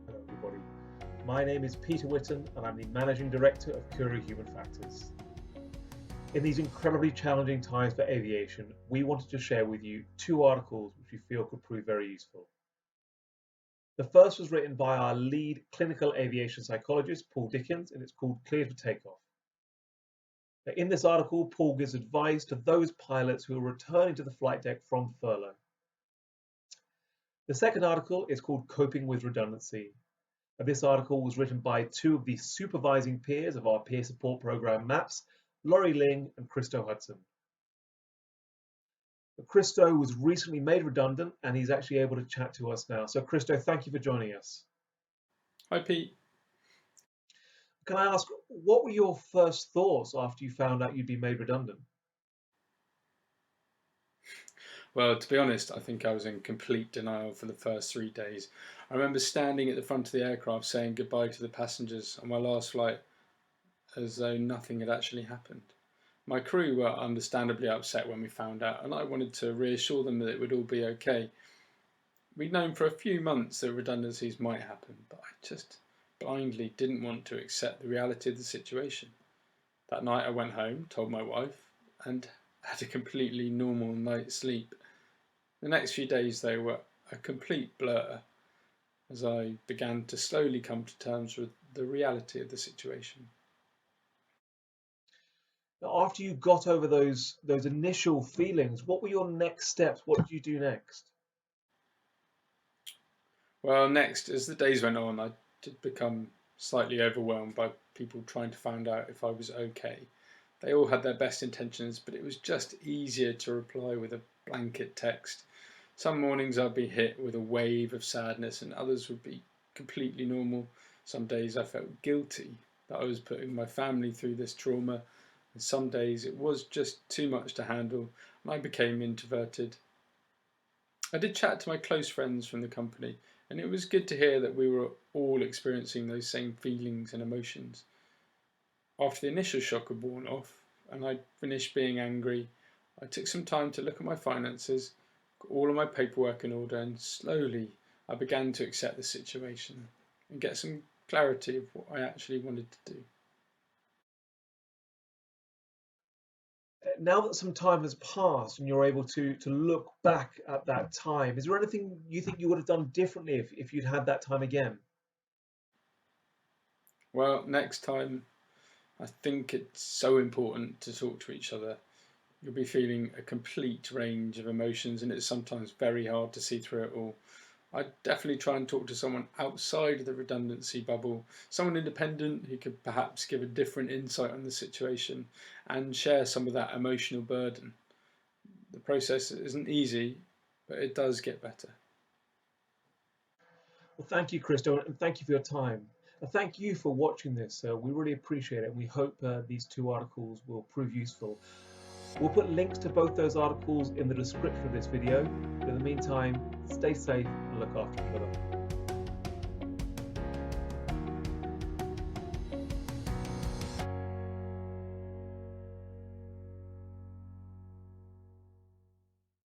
everybody. My name is Peter Whitten and I'm the Managing Director of Kura Human Factors. In these incredibly challenging times for aviation, we wanted to share with you 2 articles which we feel could prove very useful. The first was written by our lead clinical aviation psychologist, Paul Dickens, and it's called Cleared for Takeoff. In this article, Paul gives advice to those pilots who are returning to the flight deck from furlough. The second article is called Coping with Redundancy. This article was written by 2 of the supervising peers of our peer support program MAPS, Laurie Ling and Christo Hudson. Christo was recently made redundant and he's actually able to chat to us now. So Christo, thank you for joining us. Hi Pete. Can I ask, what were your first thoughts after you found out you'd been made redundant? Well, to be honest, I think I was in complete denial for the first 3 days. I remember standing at the front of the aircraft saying goodbye to the passengers on my last flight as though nothing had actually happened. My crew were understandably upset when we found out, and I wanted to reassure them that it would all be okay. We'd known for a few months that redundancies might happen, but I just blindly didn't want to accept the reality of the situation. That night I went home, told my wife, and had a completely normal night's sleep. The next few days, though, were a complete blur as I began to slowly come to terms with the reality of the situation. After you got over those initial feelings, what were your next steps? What did you do next? Well, next, as the days went on, I did become slightly overwhelmed by people trying to find out if I was okay. They all had their best intentions, but it was just easier to reply with a blanket text. Some mornings I'd be hit with a wave of sadness and others would be completely normal. Some days I felt guilty that I was putting my family through this trauma, and some days it was just too much to handle and I became introverted. I did chat to my close friends from the company, and it was good to hear that we were all experiencing those same feelings and emotions. After the initial shock had worn off and I'd finished being angry, I took some time to look at my finances, got all of my paperwork in order, and slowly I began to accept the situation and get some clarity of what I actually wanted to do. Now that some time has passed and you're able to look back at that time, is there anything you think you would have done differently if you'd had that time again? Well, next time, I think it's so important to talk to each other. You'll be feeling a complete range of emotions and it's sometimes very hard to see through it all. I'd definitely try and talk to someone outside of the redundancy bubble, someone independent who could perhaps give a different insight on the situation and share some of that emotional burden. The process isn't easy, but it does get better. Well, thank you, Christo, and thank you for your time. And thank you for watching this. We really appreciate it, and we hope these 2 articles will prove useful. We'll put links to both those articles in the description of this video. But in the meantime, stay safe and look after each other.